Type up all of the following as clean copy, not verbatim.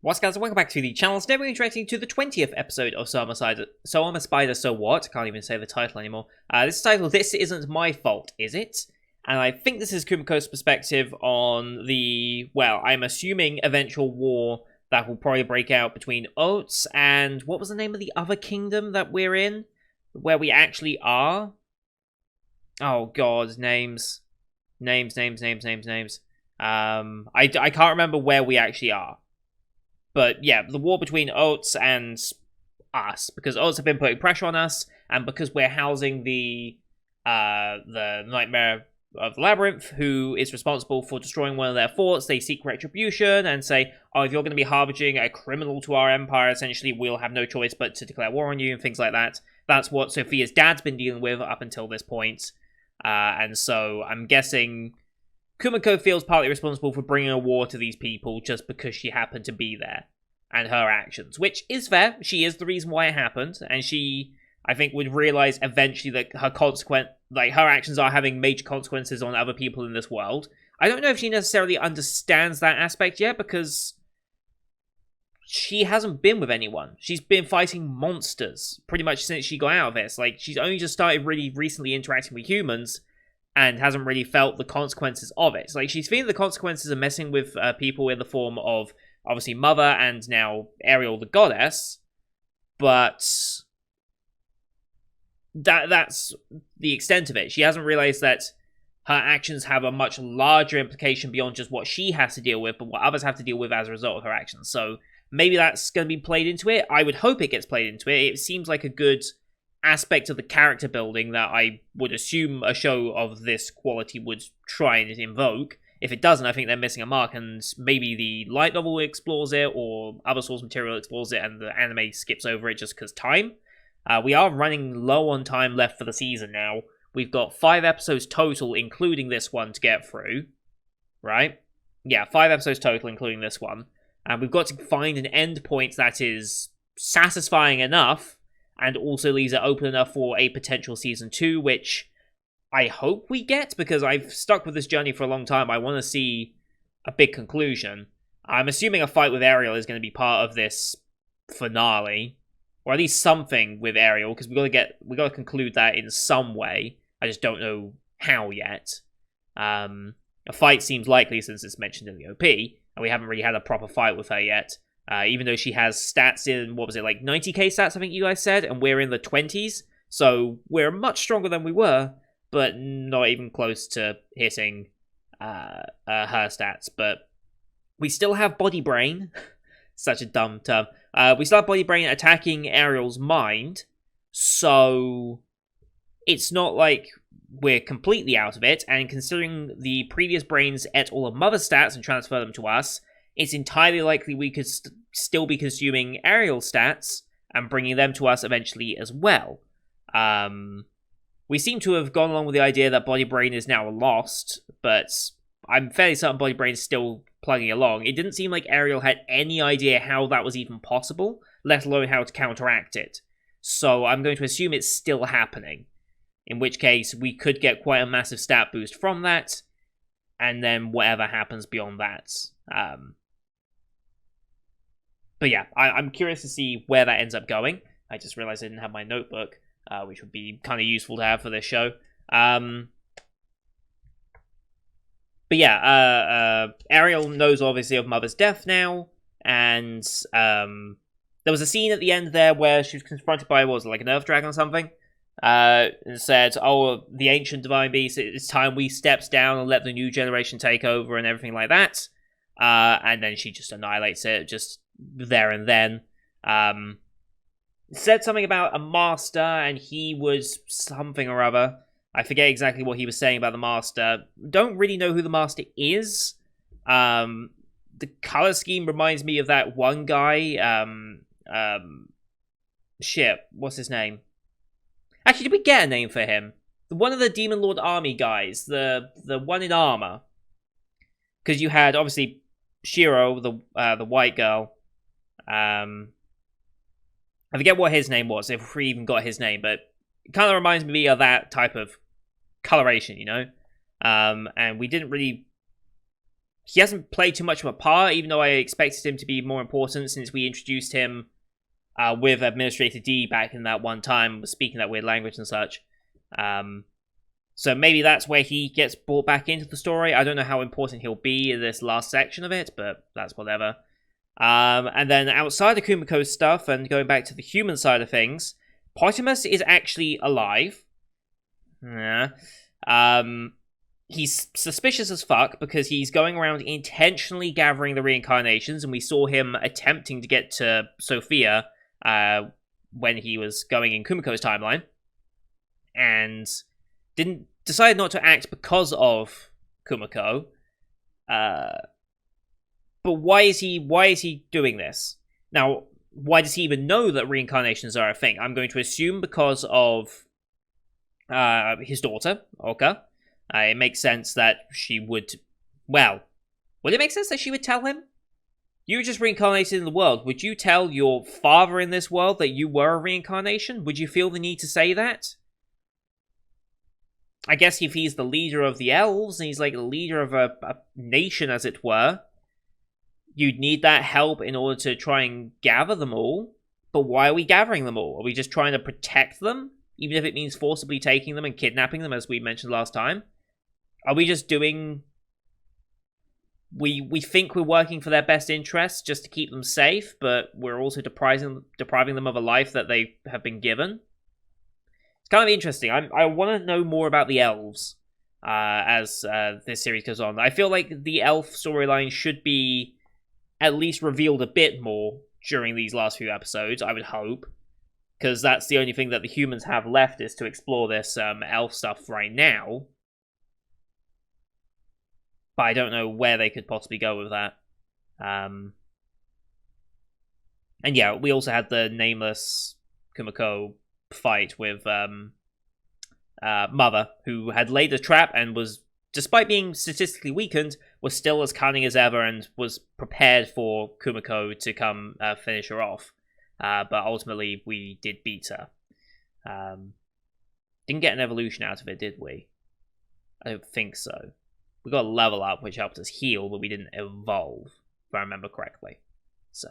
What's guys, welcome back to the channel. Today we're interacting to the 20th episode of So I'm a Spider, So What? Can't even say the title anymore. This title, This Isn't My Fault, Is It? And I think this is Kumo's perspective on the, well, I'm assuming eventual war that will probably break out between Oats and, what was the name of the other kingdom that we're in? Where we actually are? Oh god, names. Names. I can't remember where we actually are. But yeah, the war between Oats and us, because Oats have been putting pressure on us, and because we're housing the Nightmare of the Labyrinth, who is responsible for destroying one of their forts, they seek retribution and say, oh, if you're going to be harbinging a criminal to our empire, essentially we'll have no choice but to declare war on you, and things like that. That's what Sophia's dad's been dealing with up until this point. And so I'm guessing Kumiko feels partly responsible for bringing a war to these people just because she happened to be there, and her actions, which is fair. She is the reason why it happened, and she, I think, would realize eventually that her actions are having major consequences on other people in this world. I don't know if she necessarily understands that aspect yet, because she hasn't been with anyone. She's been fighting monsters pretty much since she got out of this. Like, she's only just started really recently interacting with humans, and hasn't really felt the consequences of it. Like, she's feeling the consequences of messing with people in the form of, obviously, Mother and now Ariel the Goddess, but that's the extent of it. She hasn't realized that her actions have a much larger implication beyond just what she has to deal with, but what others have to deal with as a result of her actions. So maybe that's going to be played into it. I would hope it gets played into it. It seems like a good aspect of the character building that I would assume a show of this quality would try and invoke. If it doesn't, I think they're missing a mark, and maybe the light novel explores it, or other source material explores it, and the anime skips over it just because time. We are running low on time left for the season now. We've got 5 episodes total, including this one, to get through. Right? Yeah, 5 episodes total, including this one. And we've got to find an end point that is satisfying enough, and also leaves it open enough for a potential Season 2, which I hope we get, because I've stuck with this journey for a long time. I want to see a big conclusion. I'm assuming a fight with Ariel is going to be part of this finale, or at least something with Ariel, because we got to conclude that in some way. I just don't know how yet. A fight seems likely since it's mentioned in the OP, and we haven't really had a proper fight with her yet. Even though she has stats in, what was it, like 90k stats, I think you guys said, and we're in the 20s, so we're much stronger than we were, but not even close to hitting her stats. But we still have Body Brain, such a dumb term, we still have Body Brain attacking Ariel's mind, so it's not like we're completely out of it, and considering the previous brains ate all of Mother's stats and transferred them to us, it's entirely likely we could still be consuming Ariel stats and bringing them to us eventually as well. We seem to have gone along with the idea that Body Brain is now lost, but I'm fairly certain Body Brain is still plugging along. It didn't seem like Ariel had any idea how that was even possible, let alone how to counteract it. So I'm going to assume it's still happening, in which case we could get quite a massive stat boost from that, and then whatever happens beyond that. But yeah, I'm curious to see where that ends up going. I just realized I didn't have my notebook, which would be kind of useful to have for this show. But yeah, Ariel knows obviously of Mother's death now, and there was a scene at the end there where she was confronted by, what was it, like an earth dragon or something? And said, oh, the ancient divine beast, it's time we stepped down and let the new generation take over and everything like that. And then she just annihilates it, just there and then. Said something about a master, and he was something or other. I forget exactly what he was saying about the master. Don't really know who the master is. The color scheme reminds me of that one guy. Shit, what's his name? Actually, did we get a name for him? One of the Demon Lord Army guys, the one in armor. Because you had, obviously, Shiro, the white girl. I forget what his name was, if we even got his name, but it kind of reminds me of that type of coloration, you know? And we didn't really he hasn't played too much of a part, even though I expected him to be more important since we introduced him with Administrator D back in that one time, speaking that weird language and such. So maybe that's where he gets brought back into the story. I don't know how important he'll be in this last section of it, but that's whatever. And then outside of Kumiko's stuff, and going back to the human side of things, Potimus is actually alive. Yeah. He's suspicious as fuck because he's going around intentionally gathering the reincarnations, and we saw him attempting to get to Sophia when he was going in Kumiko's timeline, and decided not to act because of Kumiko. But why is he doing this? Now, why does he even know that reincarnations are a thing? I'm going to assume because of his daughter, Oka. It makes sense that she would... Well, would it make sense that she would tell him? You were just reincarnated in the world. Would you tell your father in this world that you were a reincarnation? Would you feel the need to say that? I guess if he's the leader of the elves, and he's like the leader of a nation, as it were, you'd need that help in order to try and gather them all. But why are we gathering them all? Are we just trying to protect them? Even if it means forcibly taking them and kidnapping them, as we mentioned last time? Are we just doing... We think we're working for their best interests just to keep them safe, but we're also depriving them of a life that they have been given? It's kind of interesting. I want to know more about the elves as this series goes on. I feel like the elf storyline should be at least revealed a bit more during these last few episodes, I would hope. Because that's the only thing that the humans have left is to explore this elf stuff right now. But I don't know where they could possibly go with that. And yeah, we also had the nameless Kumiko fight with Mother, who had laid a trap and was, despite being statistically weakened, was still as cunning as ever and was prepared for Kumiko to come finish her off. But ultimately, we did beat her. Didn't get an evolution out of it, did we? I don't think so. We got a level up, which helped us heal, but we didn't evolve, if I remember correctly. So,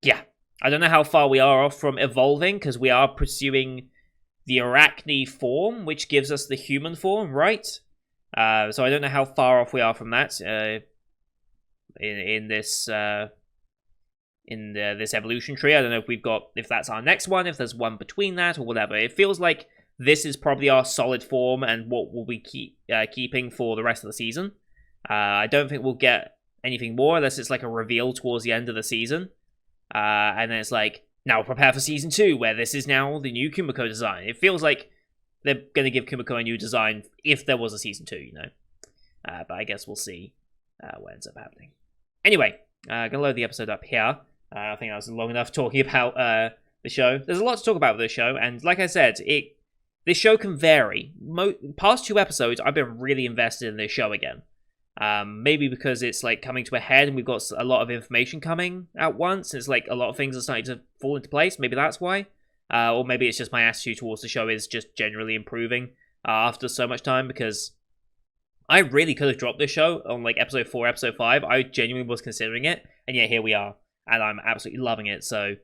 yeah. I don't know how far we are off from evolving, because we are pursuing the Arachne form, which gives us the human form, right? So I don't know how far off we are from that in this this evolution tree. I don't know if that's our next one, if there's one between that, or whatever. It feels like this is probably our solid form and what we'll be keeping for the rest of the season. I don't think we'll get anything more unless it's like a reveal towards the end of the season. And then it's like, now prepare for Season 2, where this is now the new Kumiko design. It feels like they're going to give Kumiko a new design if there was a Season 2, you know. But I guess we'll see what ends up happening. Anyway, going to load the episode up here. I think that was long enough talking about the show. There's a lot to talk about with this show, and like I said, this show can vary. Past 2 episodes, I've been really invested in this show again. Maybe because it's like coming to a head and we've got a lot of information coming at once. It's like a lot of things are starting to fall into place. Maybe that's why. Or maybe it's just my attitude towards the show is just generally improving after so much time, because I really could have dropped this show on like episode 4, episode 5. I genuinely was considering it, and yet here we are, and I'm absolutely loving it. So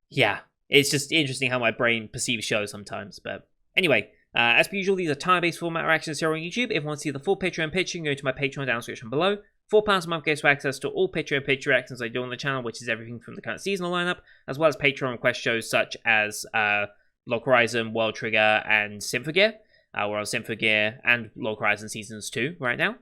yeah, it's just interesting how my brain perceives shows sometimes. But anyway, as per usual, these are time-based format reactions here on YouTube. If you want to see the full picture and pitch, you can go to my Patreon down in the description below. £4 a month gets you access to all picture and pitch reactions I do on the channel, which is everything from the current seasonal lineup, as well as Patreon request shows such as Log Horizon, World Trigger, and Symphogear. We're on Symphogear and Log Horizon Seasons 2 right now.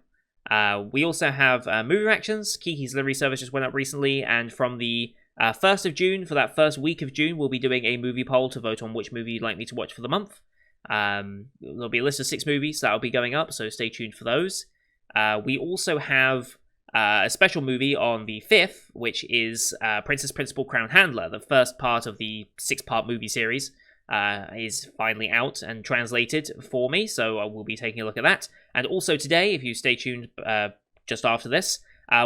We also have movie reactions. Kiki's Livery Service just went up recently, and from the 1st of June, for that first week of June, we'll be doing a movie poll to vote on which movie you'd like me to watch for the month. There'll be a list of 6 movies that'll be going up, so stay tuned for those. We also have a special movie on the 5th, which is Princess Principal Crown Handler. The first part of the 6-part movie series is finally out and translated for me, so I will be taking a look at that. And also today, if you stay tuned just after this,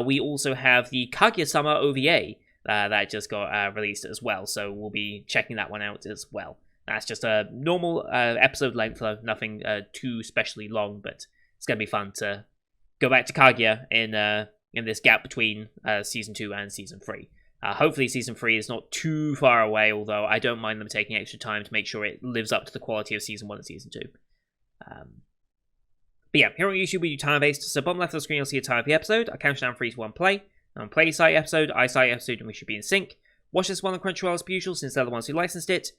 we also have the Kaguya-sama OVA that just got released as well, so we'll be checking that one out as well. That's just a normal episode length, though, nothing too specially long, but it's going to be fun to go back to Kaguya in this gap between season 2 and season 3. Hopefully season 3 is not too far away, although I don't mind them taking extra time to make sure it lives up to the quality of season 1 and season 2. But yeah, here on YouTube we do time-based, so bottom left of the screen you'll see a time of the episode. I count down 3 to 1 play. On play site episode, I site episode, and we should be in sync. Watch this one on Crunchyroll as per usual, since they're the ones who licensed it.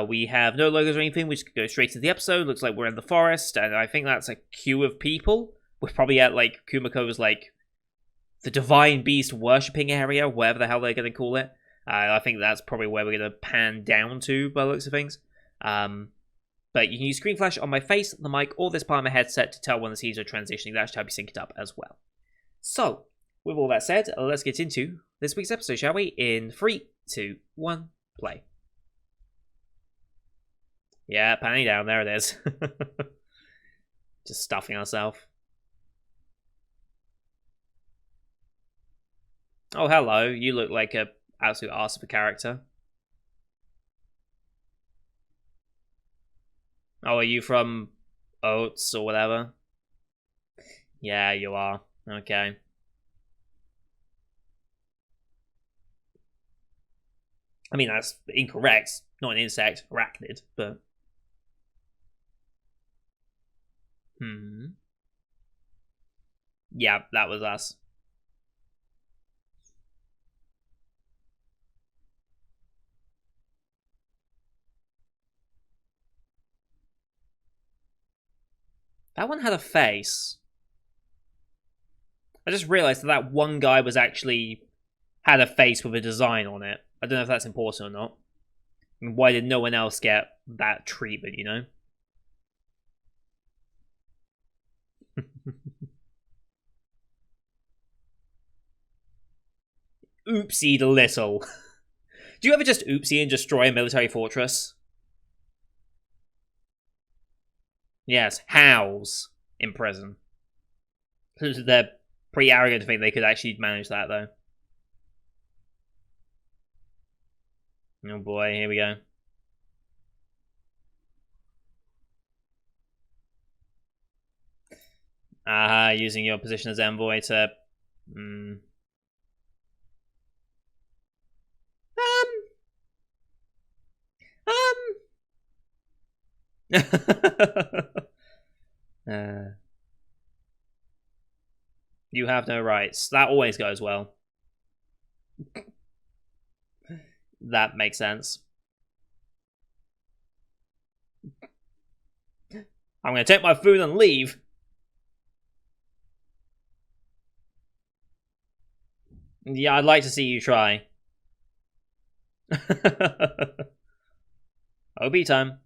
We have no logos or anything, we just go straight to the episode. Looks like we're in the forest, and I think that's a queue of people. We're probably at, like, Kumako's, like, the Divine Beast worshipping area, whatever the hell they're going to call it. I think that's probably where we're going to pan down to, by the looks of things. But you can use screen flash on my face, the mic, or this part of my headset to tell when the scenes are transitioning. That should help you sync it up as well. So, with all that said, let's get into this week's episode, shall we? In 3, 2, 1, play. Yeah, panning down, there it is. Just stuffing ourselves. Oh, hello. You look like a absolute arse of a character. Oh, are you from Oats or whatever? Yeah, you are. Okay. I mean, that's incorrect. Not an insect, arachnid, but... Yeah, that was us. That one had a face. I just realised that one guy was actually... had a face with a design on it. I don't know if that's important or not. I mean, why did no one else get that treatment, you know? Oopsie the little. Do you ever just oopsie and destroy a military fortress? Yes, hows in prison. They're pretty arrogant to think they could actually manage that, though. Oh boy, here we go. Using your position as envoy to... You have no rights. That always goes well. That makes sense. I'm gonna take my food and leave. Yeah, I'd like to see you try. OB time.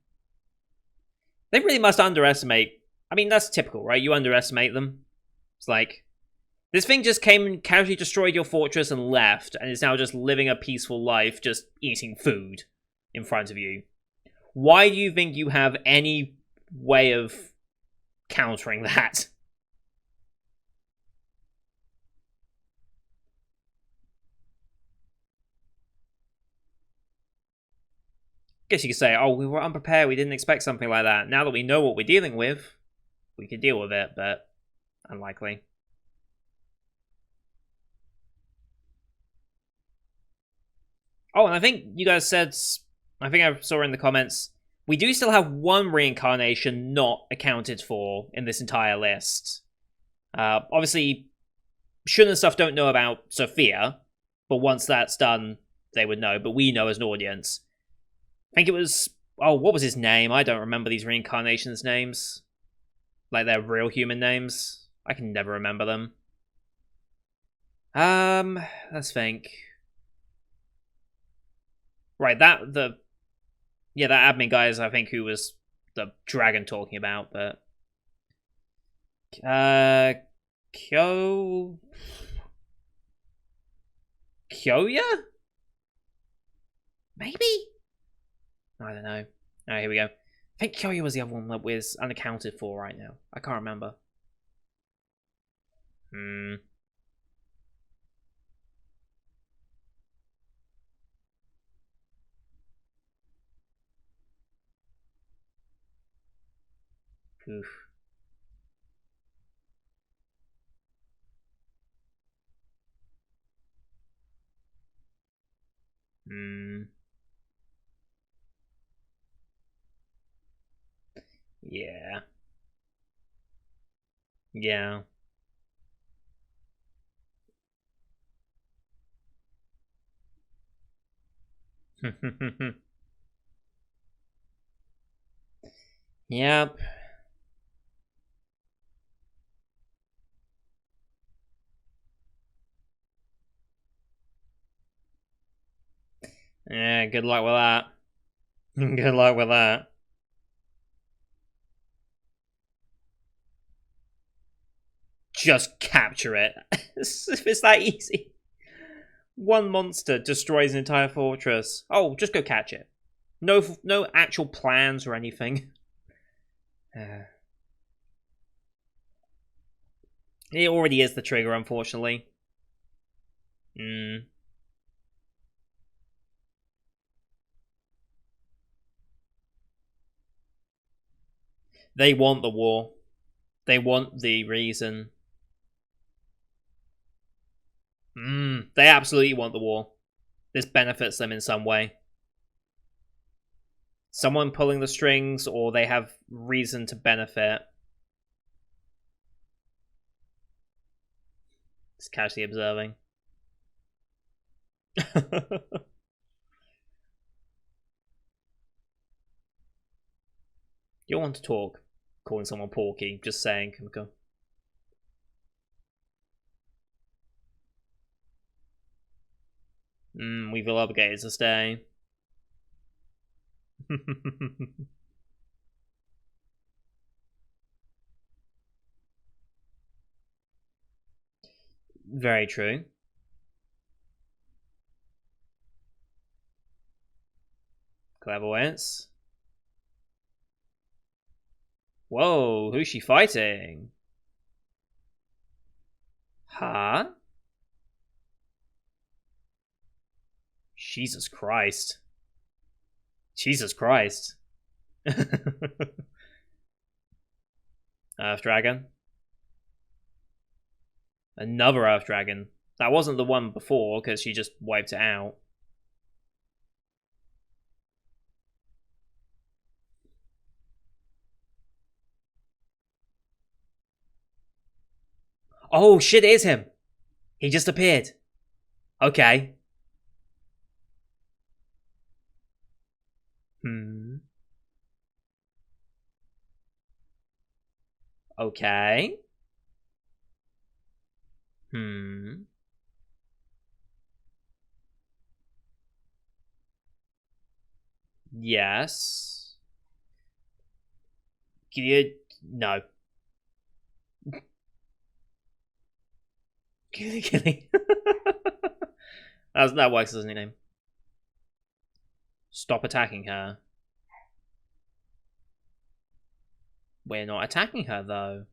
They really must underestimate. I mean, that's typical, right? You underestimate them. It's like, this thing just came and casually destroyed your fortress and left, and is now just living a peaceful life, just eating food in front of you. Why do you think you have any way of countering that? Guess you could say, oh, we were unprepared, we didn't expect something like that. Now that we know what we're dealing with, we could deal with it, but unlikely. Oh, and I think you guys said, I think I saw in the comments, we do still have one reincarnation not accounted for in this entire list. Obviously, Shun and stuff don't know about Sophia, but once that's done, they would know, but we know as an audience. I think it was... Oh, what was his name? I don't remember these reincarnations' names. Like their real human names. I can never remember them. Let's think. Right, that admin guy is, I think, who was the dragon talking about, but... Kyoya? Maybe? I don't know. Alright, here we go. I think Kyoya was the other one that was unaccounted for right now. I can't remember. Oof. Hmm. Yeah. Yeah. Yep. Yeah, good luck with that. Good luck with that. Just capture it. If it's that easy. One monster destroys an entire fortress. Oh, just go catch it. No actual plans or anything. It already is the trigger, unfortunately. Mm. They want the war. They want the reason. They absolutely want the war. This benefits them in some way. Someone pulling the strings, or they have reason to benefit. Just casually observing. You don't want to talk. Calling someone porky. Just saying, Kimiko. We feel obligated to stay. Very true. Clairvoyance. Whoa, who's she fighting? Huh? Jesus Christ. Jesus Christ. Earth Dragon. Another Earth Dragon. That wasn't the one before, because she just wiped it out. Oh, shit, it is him. He just appeared. Okay. Hmm. Okay. Hmm. Yes. Can you... No. Killy. That works as a nickname. Stop attacking her. We're not attacking her, though.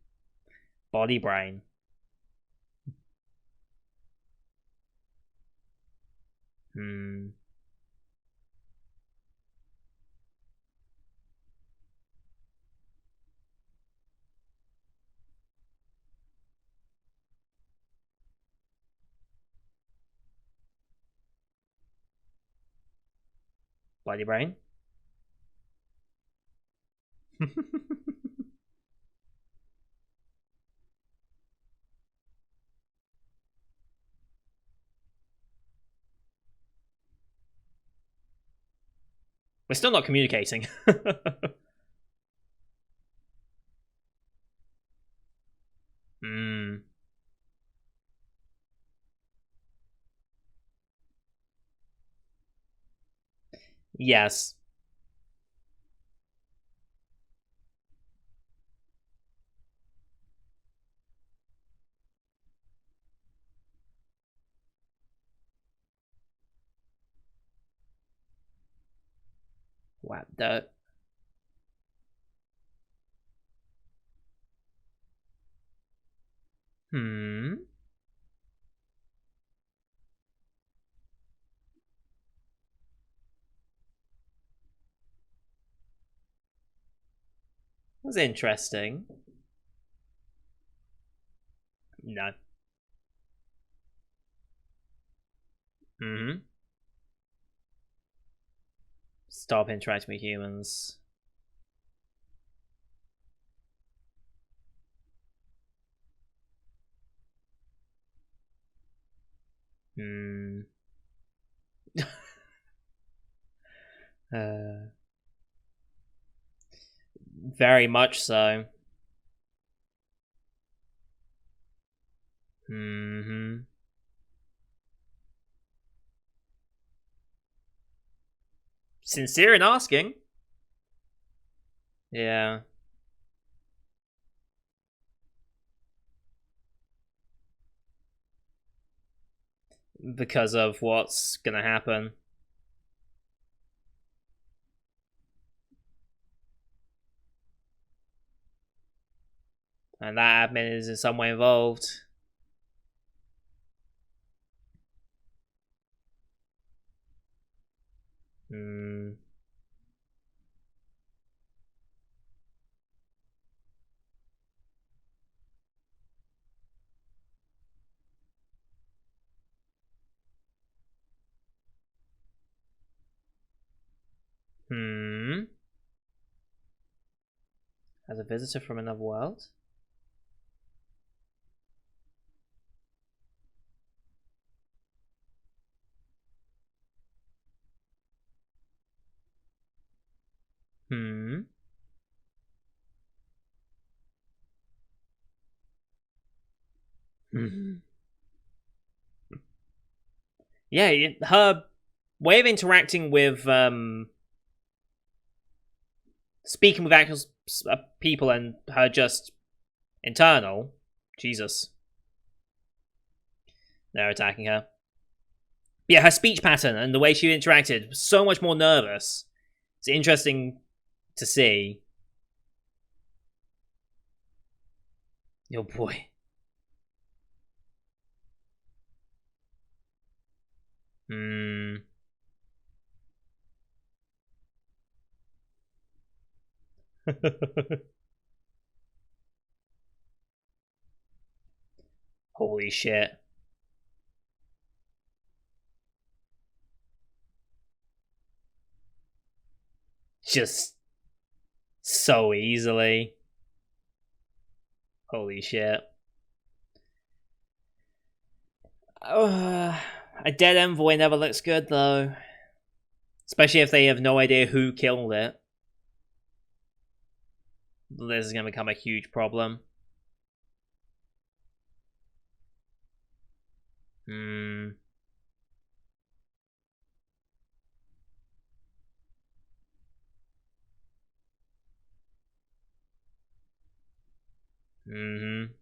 Body brain. Hmm. Body brain. We're still not communicating. Hmm. Yes. What the... Hmm. That's interesting. No. Hmm. Stop interacting with humans. Hmm. Very much so. Mm-hmm. Sincere in asking. Yeah. Because of what's gonna happen. And that admin is in some way involved. Hmm. Hmm. As a visitor from another world? Hmm. Yeah, her way of interacting with speaking with actual people and her just internal. Jesus, they're attacking her. Yeah, her speech pattern and the way she interacted was so much more nervous. It's interesting to see. Oh boy. Hmm. Holy shit. Just so easily. Holy shit. A dead envoy never looks good though. Especially if they have no idea who killed it. This is going to become a huge problem. Hmm. Mm-hmm.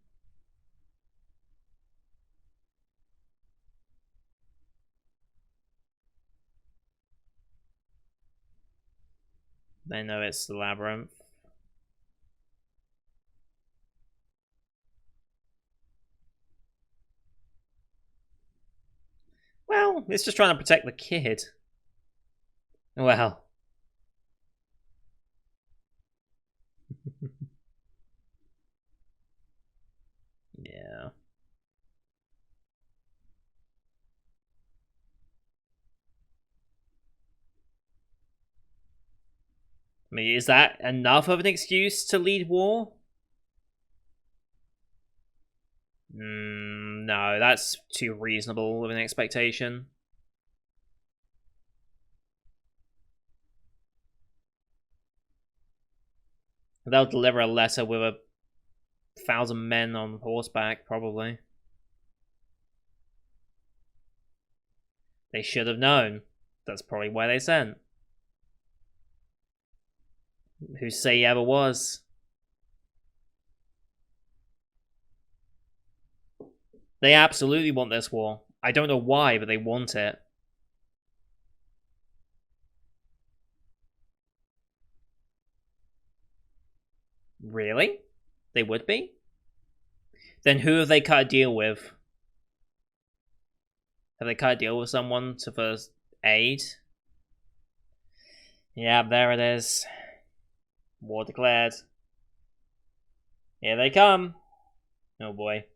They know it's the labyrinth. Well, it's just trying to protect the kid. Well. Yeah. I mean, is that enough of an excuse to lead war? No, that's too reasonable of an expectation. They'll deliver a letter with 1,000 men on horseback, probably. They should have known. That's probably why they sent. Who say he ever was? They absolutely want this war. I don't know why, but they want it. Really? They would be? Then who have they cut a deal with? Have they cut a deal with someone to first aid? Yeah, there it is. War declared. Here they come. Oh boy.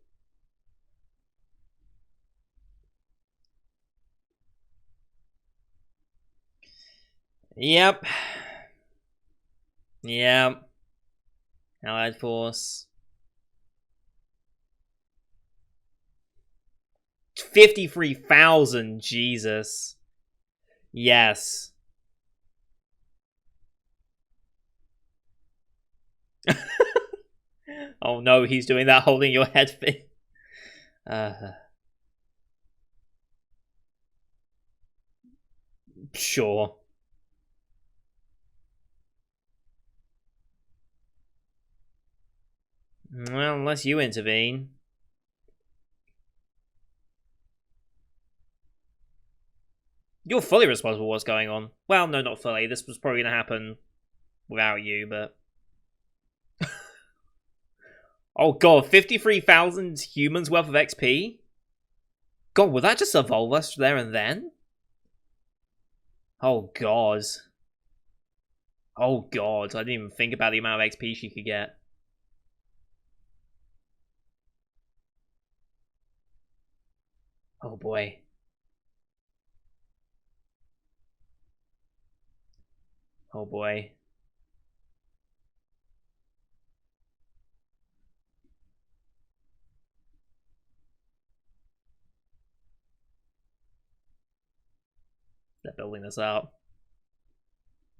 Yep. Yep. Allied force. 53,000. Jesus. Yes. Oh no, he's doing that holding your head thing. Uh, sure. Well, unless you intervene. You're fully responsible for what's going on. Well, no, not fully. This was probably going to happen without you, but... Oh god, 53,000 humans worth of XP? God, would that just evolve us there and then? Oh god. Oh god, I didn't even think about the amount of XP she could get. Oh boy. Oh boy. They're building this up.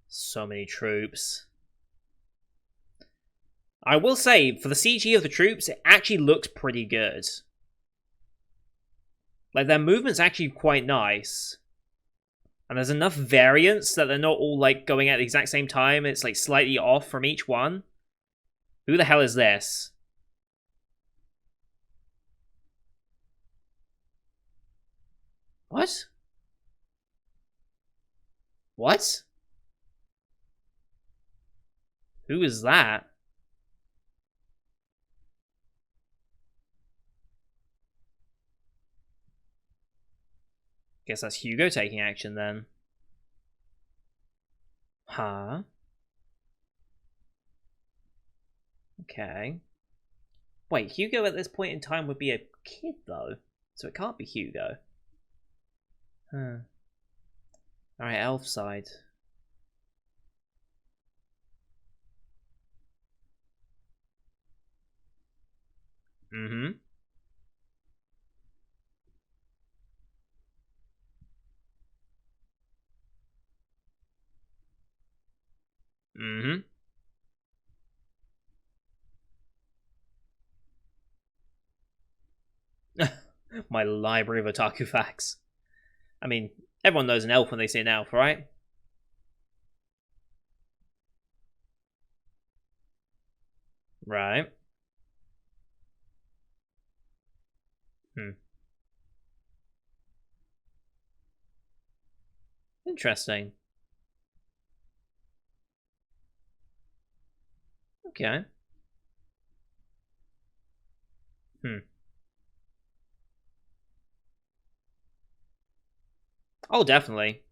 So many troops. I will say, for the CG of the troops, it actually looks pretty good. Like, their movement's actually quite nice. And there's enough variance that they're not all, like, going at the exact same time. It's, like, slightly off from each one. Who the hell is this? What? What? Who is that? Guess that's Hugo taking action then. Huh? Okay. Wait, Hugo at this point in time would be a kid, though. So it can't be Hugo. Huh. Alright, elf side. Mm-hmm. Mm-hmm. My library of otaku facts. I mean, everyone knows an elf when they see an elf, right? Right. Hmm. Interesting. Okay. Hmm. Oh, definitely.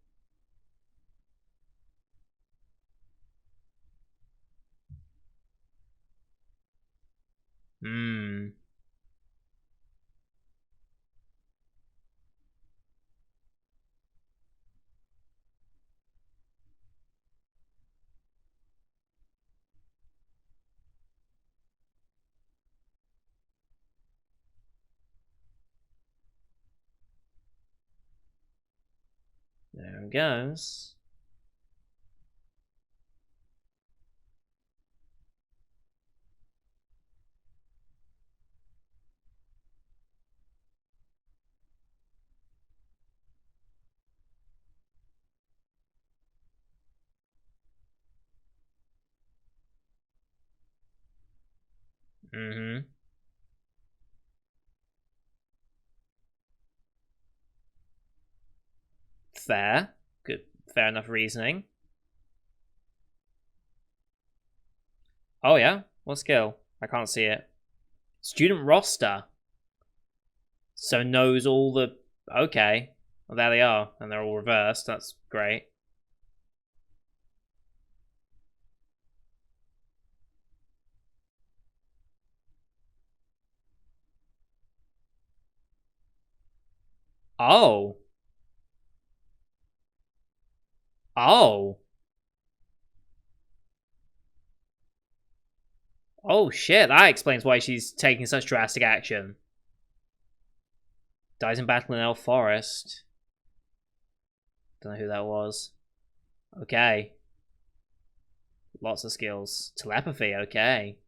Hmm. There it goes. Mm-hmm. Fair. Good. Fair enough reasoning. Oh, yeah? What skill? I can't see it. Student roster. So knows all the... Okay. Well, there they are. And they're all reversed. That's great. Oh. Oh. Oh shit, that explains why she's taking such drastic action. Dies in battle in Elf Forest. Don't know who that was. Okay. Lots of skills. Telepathy, okay.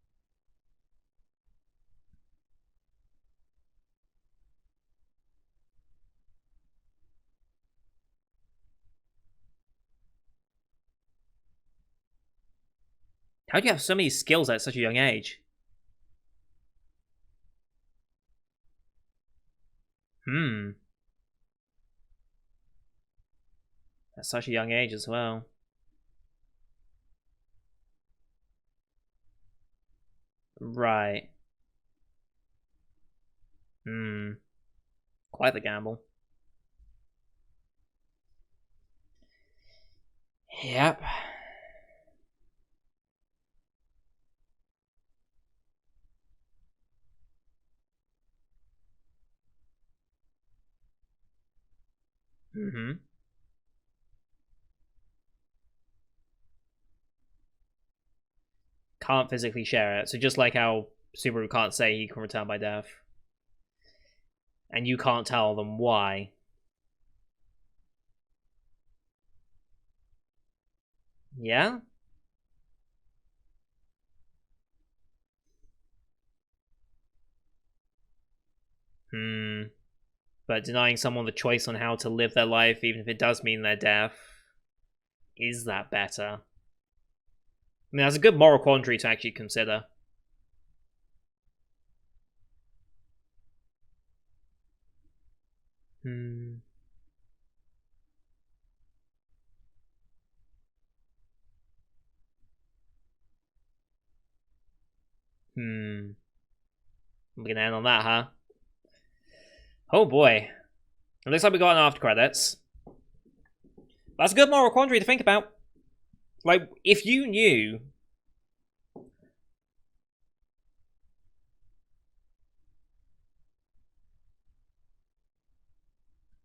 How do you have so many skills at such a young age? At such a young age as well. Right. Quite the gamble. Yep. Can't physically share it. So just like how Subaru can't say he can return by death. And you can't tell them why. Yeah? But denying someone the choice on how to live their life, even if it does mean their death, is that better? I mean, that's a good moral quandary to actually consider. I'm gonna end on that, huh? Oh boy. It looks like we got an after credits. That's a good moral quandary to think about. Like, if you knew...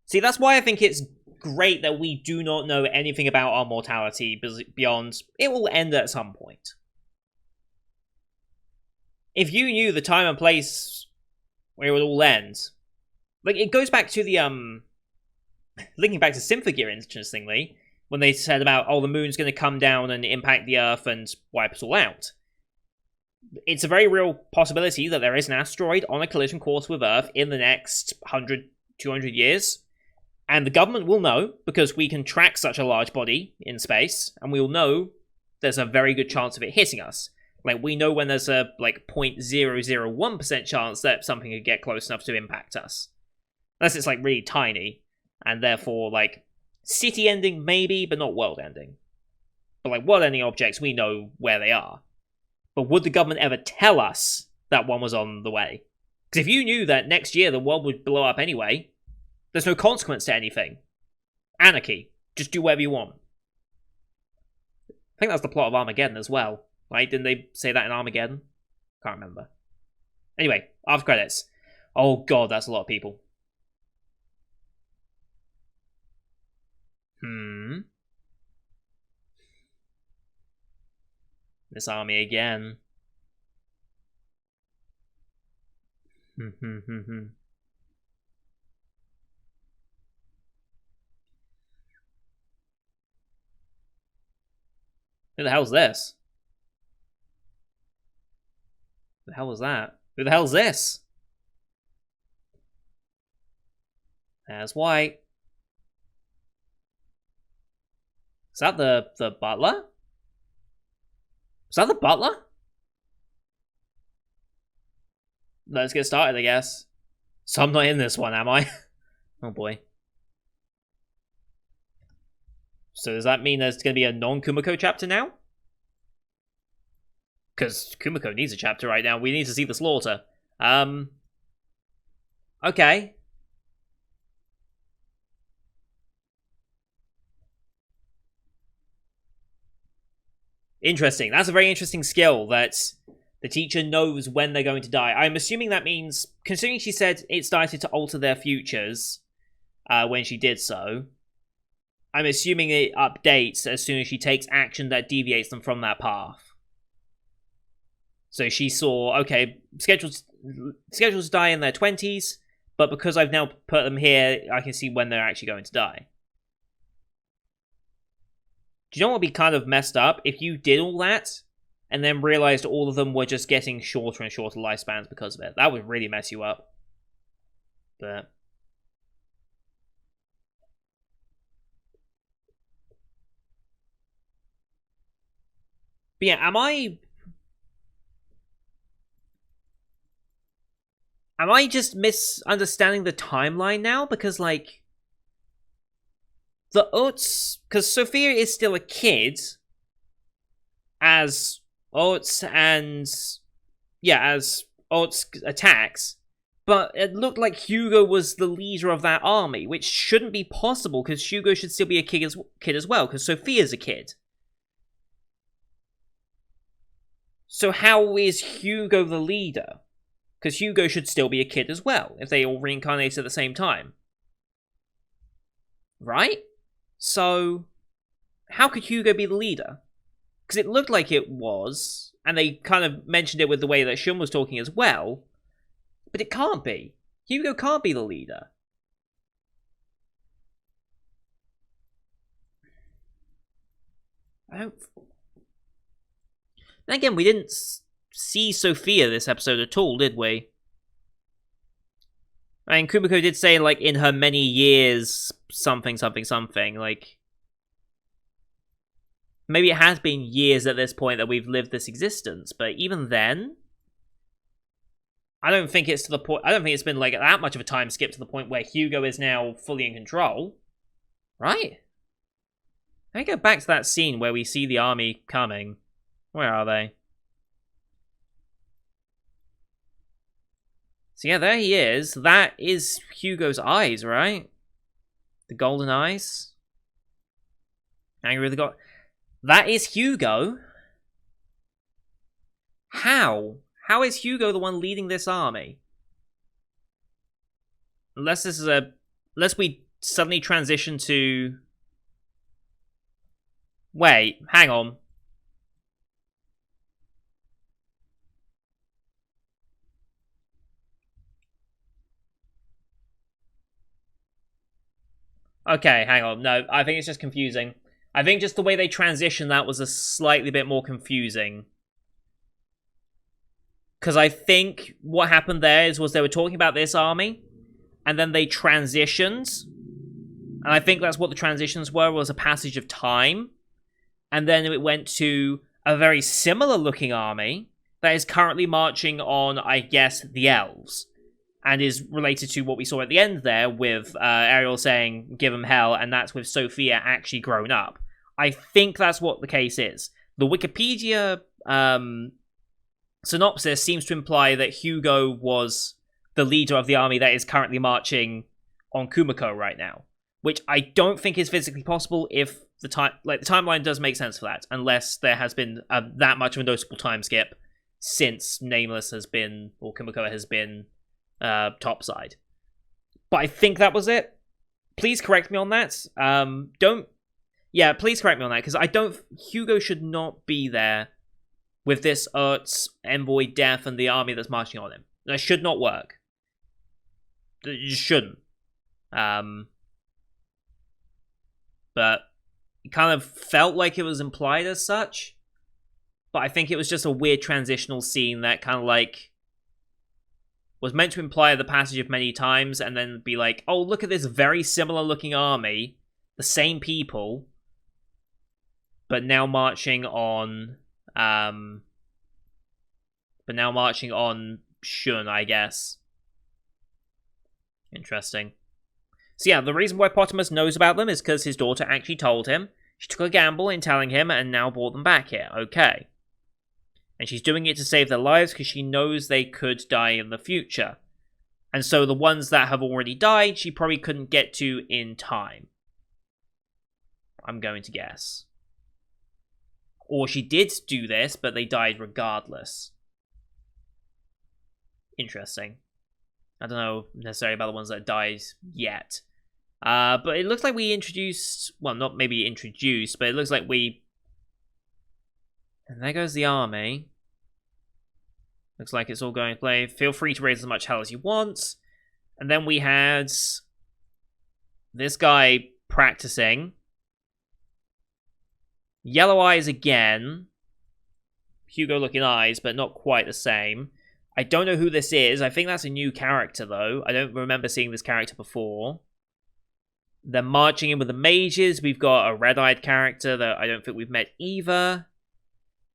See, that's why I think it's great that we do not know anything about our mortality beyond... It will end at some point. If you knew the time and place where it would all end... Like, it goes back to the, linking back to Symphogear, interestingly, when they said about, oh, the moon's going to come down and impact the Earth and wipe us all out. It's a very real possibility that there is an asteroid on a collision course with Earth in the next 100, 200 years. And the government will know, because we can track such a large body in space, and we'll know there's a very good chance of it hitting us. Like, we know when there's a, 0.001% chance that something could get close enough to impact us. Unless it's, really tiny, and therefore, city ending maybe, but not world ending. But, world ending objects, we know where they are. But would the government ever tell us that one was on the way? Because if you knew that next year the world would blow up anyway, there's no consequence to anything. Anarchy. Just do whatever you want. I think that's the plot of Armageddon as well, right? Didn't they say that in Armageddon? Can't remember. Anyway, after credits. Oh god, that's a lot of people. This army again. Who the hell's this? Who the hell was that? Who the hell's this? There's White. Is that the butler? Is that the butler? Let's get started, I guess. So I'm not in this one, am I? Oh boy. So does that mean there's going to be a non-Kumiko chapter now? Because Kumiko needs a chapter right now. We need to see the slaughter. Okay. Interesting. That's a very interesting skill that the teacher knows when they're going to die. I'm assuming that means, considering she said it started to alter their futures when she did so, I'm assuming it updates as soon as she takes action that deviates them from that path. So she saw, okay, scheduled to die in their 20s, but because I've now put them here, I can see when they're actually going to die. Do you know what would be kind of messed up? If you did all that, and then realized all of them were just getting shorter and shorter lifespans because of it. That would really mess you up. But yeah, am I just misunderstanding the timeline now? Because, like, the Utz... Because Sophia is still a kid, as Utz and... Yeah, as Utz attacks, but it looked like Hugo was the leader of that army, which shouldn't be possible, because Hugo should still be a kid as well, because Sophia's a kid. So how is Hugo the leader? Because Hugo should still be a kid as well, if they all reincarnate at the same time. Right? So, how could Hugo be the leader? Because it looked like it was, and they kind of mentioned it with the way that Shun was talking as well, but it can't be. Hugo can't be the leader. I don't... And again, we didn't see Sophia this episode at all, did we? I mean, Kumiko did say, like, in her many years, something, like... Maybe it has been years at this point that we've lived this existence, but even then... I don't think it's to the point... I don't think it's been, like, that much of a time skip to the point where Hugo is now fully in control. Right? Let me go back to that scene where we see the army coming. Where are they? So yeah, there he is. That is Hugo's eyes, right? The golden eyes. Angry with the god. That is Hugo. How? How is Hugo the one leading this army? Unless this is a... Unless we suddenly transition to... Wait, hang on. Okay, hang on. No, I think it's just confusing. I think just the way they transitioned that was a slightly bit more confusing. Because I think what happened there was they were talking about this army, and then they transitioned. And I think that's what the transitions were, was a passage of time. And then it went to a very similar looking army that is currently marching on, I guess, the elves. And is related to what we saw at the end there with Ariel saying, give him hell, and that's with Sophia actually grown up. I think that's what the case is. The Wikipedia synopsis seems to imply that Hugo was the leader of the army that is currently marching on Kumiko right now, which I don't think is physically possible if the timeline does make sense for that, unless there has been that much of a noticeable time skip since Nameless has been, or Kumiko has been topside. But I think that was it. Please correct me on that. Yeah, please correct me on that, because Hugo should not be there with this Ertz, Envoy, Death, and the army that's marching on him. That should not work. It just shouldn't. But it kind of felt like it was implied as such. But I think it was just a weird transitional scene that kind of like was meant to imply the passage of many times and then be like, oh, look at this very similar looking army, the same people, but now marching on Shun, I guess. Interesting. So yeah, the reason why Potamus knows about them is because his daughter actually told him. She took a gamble in telling him and now brought them back here. Okay. And she's doing it to save their lives because she knows they could die in the future. And so the ones that have already died, she probably couldn't get to in time. I'm going to guess. Or she did do this, but they died regardless. Interesting. I don't know necessarily about the ones that died yet. But it looks like we introduced... Well, not maybe introduced, but it looks like we... And there goes the army. Looks like it's all going to play. Feel free to raise as much hell as you want. And then we had this guy practicing. Yellow eyes again. Hugo looking eyes, but not quite the same. I don't know who this is. I think that's a new character, though. I don't remember seeing this character before. They're marching in with the mages. We've got a red-eyed character that I don't think we've met either.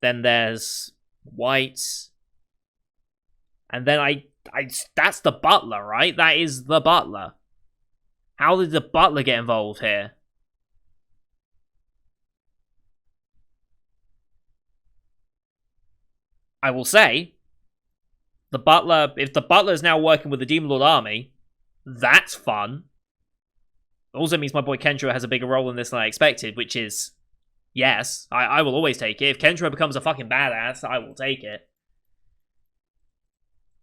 Then there's whites. And then that's the butler, right? That is the butler. How did the butler get involved here? I will say, if the butler is now working with the Demon Lord army, that's fun. It also means my boy Kenshiro has a bigger role in this than I expected, which is, yes, I will always take it. If Kenshiro becomes a fucking badass, I will take it.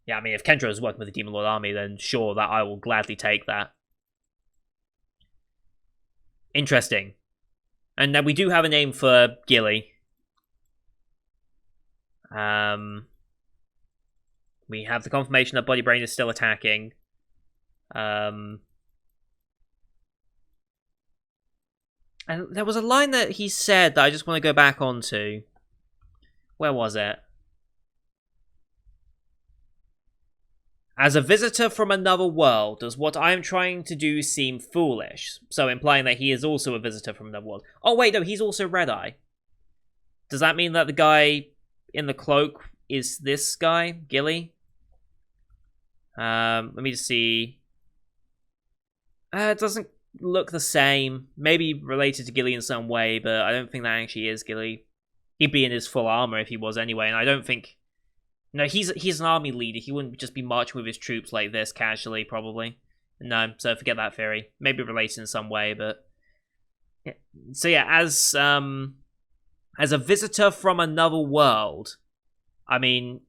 Yeah, I mean, if Kenshiro is working with the Demon Lord army, then sure, that I will gladly take that. Interesting. And now we do have a name for Gilly. We have the confirmation that Body Brain is still attacking. And there was a line that he said that I just want to go back onto. Where was it? As a visitor from another world, does what I am trying to do seem foolish? So implying that he is also a visitor from another world. Oh wait, no, he's also Red-Eye. Does that mean that the guy in the cloak is this guy, Gilly? Let me just see. It doesn't look the same. Maybe related to Gilly in some way, but I don't think that actually is Gilly. He'd be in his full armor if he was anyway, and I don't think... No, he's an army leader. He wouldn't just be marching with his troops like this casually, probably. No, so forget that theory. Maybe related in some way, but... Yeah. So yeah, as a visitor from another world, I mean,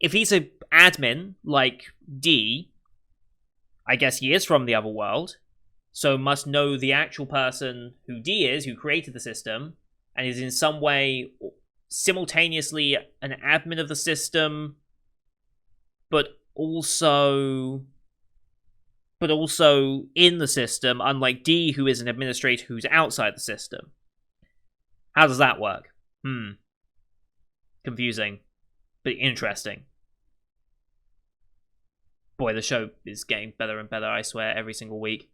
if he's an admin like D, I guess he is from the other world, so must know the actual person who D is, who created the system, and is in some way simultaneously an admin of the system, but also in the system, unlike D, who is an administrator who's outside the system. How does that work? Confusing, but interesting. Boy, the show is getting better and better, I swear, every single week.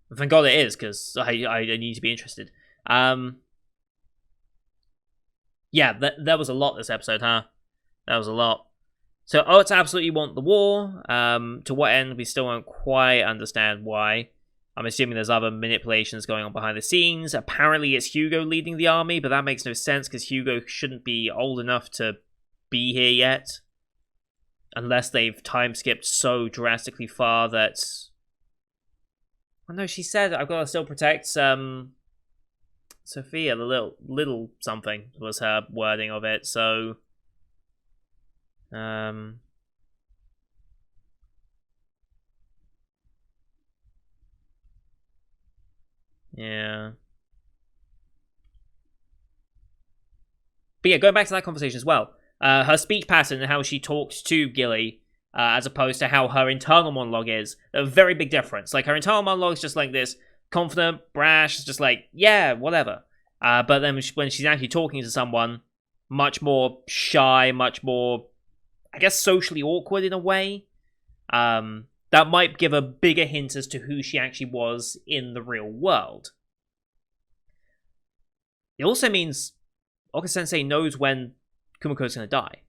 And thank God it is, because I need to be interested. Yeah, there was a lot this episode, huh? That was a lot. So, Oats absolutely want the war. To what end, we still don't quite understand why. I'm assuming there's other manipulations going on behind the scenes. Apparently it's Hugo leading the army, but that makes no sense because Hugo shouldn't be old enough to be here yet. Unless they've time-skipped so drastically far that... Oh no, she said, I've got to still protect, Sophia, the little something was her wording of it, so... Yeah. But yeah, going back to that conversation as well. Her speech pattern and how she talks to Gilly, as opposed to how her internal monologue is, a very big difference. Like, her internal monologue is just like this, confident, brash, just like, yeah, whatever. But then when she's actually talking to someone, much more shy, much more, I guess, socially awkward in a way. That might give a bigger hint as to who she actually was in the real world. It also means Oka-sensei knows when Kumako's going to die.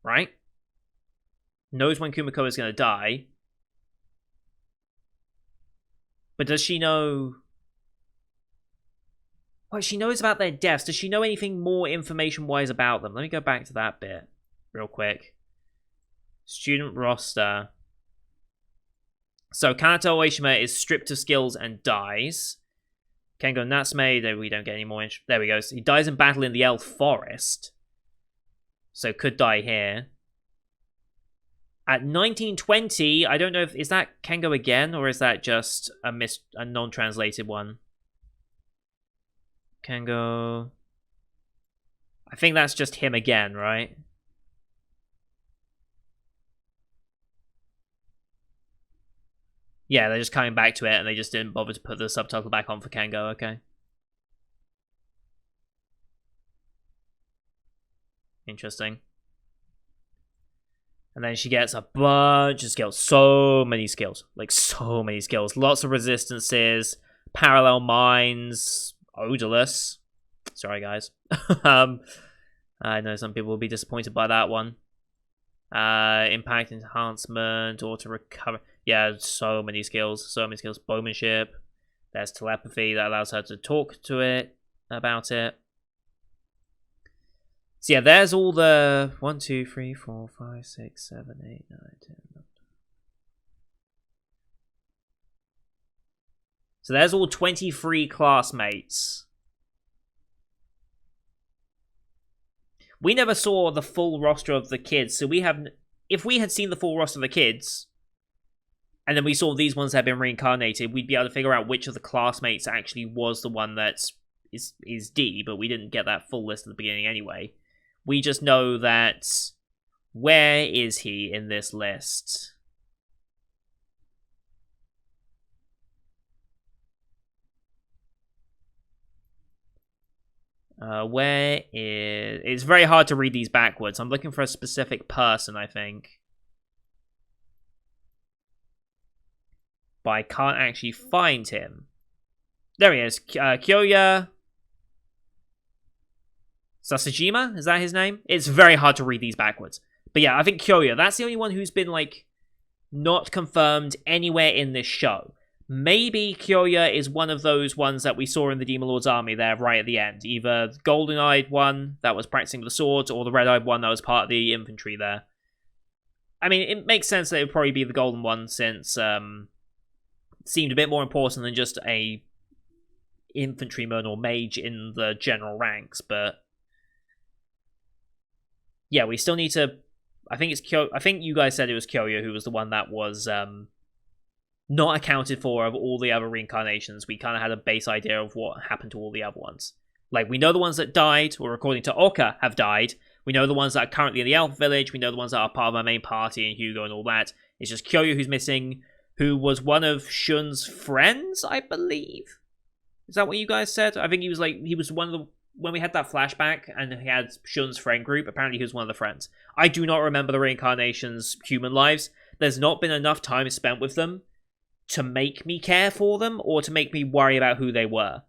Right? Knows when Kumiko is going to die. But does she know... Well, she knows about their deaths. Does she know anything more information-wise about them? Let me go back to that bit real quick. Student roster. So, Kanato Oishima is stripped of skills and dies. Kengo Natsume, though we don't get any more... There we go. So he dies in battle in the Elf Forest. So, could die here. At 1920, I don't know if... Is that Kengo again, or is that just a non-translated one? Kengo... I think that's just him again, right? Yeah, they're just coming back to it, and they just didn't bother to put the subtitle back on for Kengo. Okay. Interesting. And then she gets a bunch of skills. So many skills. Like, so many skills. Lots of resistances, parallel mines, odorless. Sorry, guys. I know some people will be disappointed by that one. Impact enhancement, auto recover. Yeah, so many skills. So many skills. Bowmanship. There's telepathy that allows her to talk to it about it. So yeah, there's all the 1, 2, 3, 4, 5, 6, 7, 8, 9, 10. So there's all 23 classmates. We never saw the full roster of the kids, so we have. If we had seen the full roster of the kids, and then we saw these ones that have been reincarnated, we'd be able to figure out which of the classmates actually was the one that is D, but we didn't get that full list at the beginning anyway. We just know that... Where is he in this list? Where is... It's very hard to read these backwards. I'm looking for a specific person, I think. But I can't actually find him. There he is. Kyoya... Sasajima? Is that his name? It's very hard to read these backwards. But yeah, I think Kyoya, that's the only one who's been, like, not confirmed anywhere in this show. Maybe Kyoya is one of those ones that we saw in the Demon Lord's army there right at the end. Either the golden-eyed one that was practicing the swords, or the red-eyed one that was part of the infantry there. I mean, it makes sense that it would probably be the golden one, since it seemed a bit more important than just a infantryman or mage in the general ranks, but... Yeah, we still need to... I think you guys said it was Kyoya who was the one that was not accounted for of all the other reincarnations. We kind of had a base idea of what happened to all the other ones. Like, we know the ones that died, or according to Oka, have died. We know the ones that are currently in the Elf Village. We know the ones that are part of our main party, and Hugo and all that. It's just Kyoya who's missing, who was one of Shun's friends, I believe. Is that what you guys said? I think he was one of the... When we had that flashback and he had Shun's friend group, apparently he was one of the friends. I do not remember the reincarnations' human lives. There's not been enough time spent with them to make me care for them or to make me worry about who they were.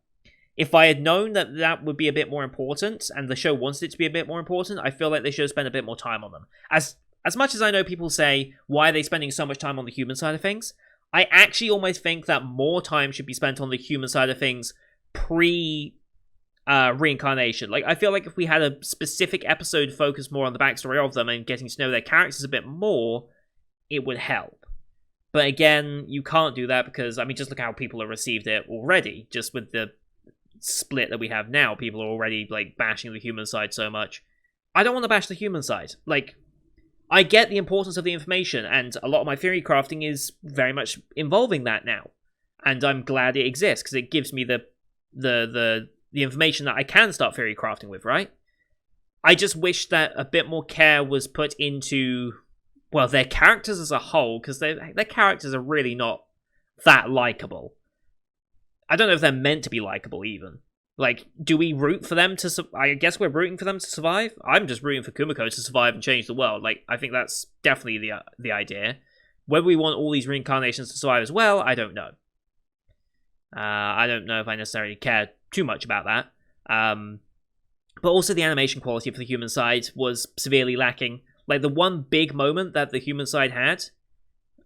If I had known that that would be a bit more important, and the show wanted it to be a bit more important, I feel like they should have spent a bit more time on them. As much as I know people say, why are they spending so much time on the human side of things? I actually almost think that more time should be spent on the human side of things reincarnation. Like, I feel like if we had a specific episode focused more on the backstory of them and getting to know their characters a bit more, it would help. But again, you can't do that because, I mean, just look how people have received it already. Just with the split that we have now, people are already, like, bashing the human side so much. I don't want to bash the human side. Like, I get the importance of the information, and a lot of my theory crafting is very much involving that now. And I'm glad it exists, because it gives me the information that I can start theory crafting with, right? I just wish that a bit more care was put into, well, their characters as a whole, because their characters are really not that likable. I don't know if they're meant to be likable, even. Like, do we root for them to... I guess we're rooting for them to survive? I'm just rooting for Kumiko to survive and change the world. Like, I think that's definitely the idea. Whether we want all these reincarnations to survive as well, I don't know. I don't know if I necessarily care too much about that. But also the animation quality for the human side was severely lacking. Like, the one big moment that the human side had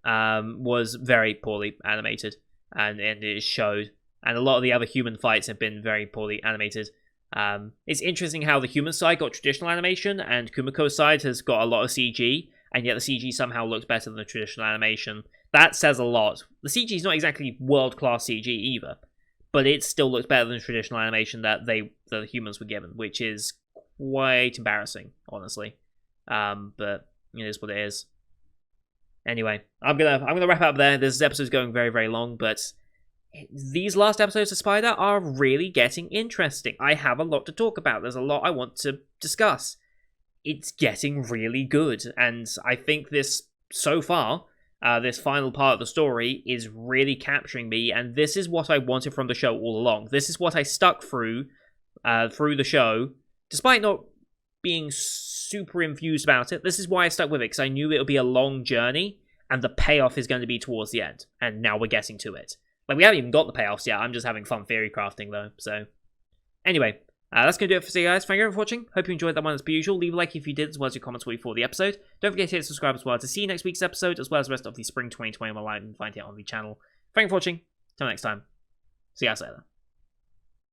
was very poorly animated, and it showed. And a lot of the other human fights have been very poorly animated. It's interesting how the human side got traditional animation, and Kumiko's side has got a lot of CG, and yet the CG somehow looks better than the traditional animation. That says a lot. The CG is not exactly world-class CG either, but it still looks better than the traditional animation that the humans were given, which is quite embarrassing, honestly. But it is what it is. Anyway, I'm gonna wrap up there. This episode's going very, very long, but these last episodes of Spider are really getting interesting. I have a lot to talk about. There's a lot I want to discuss. It's getting really good, and I think this, so far, this final part of the story is really capturing me, and this is what I wanted from the show all along. This is what I stuck through the show, despite not being super infused about it. This is why I stuck with it, because I knew it would be a long journey, and the payoff is going to be towards the end. And now we're getting to it. Like, we haven't even got the payoffs yet. I'm just having fun theory crafting, though. So, anyway, that's going to do it for today, guys. Thank you for watching. Hope you enjoyed that one as per usual. Leave a like if you did, as well as your comments for the episode. Don't forget to hit subscribe as well to see next week's episode, as well as the rest of the Spring 2021 live and find it on the channel. Thank you for watching. Till next time. See you guys later.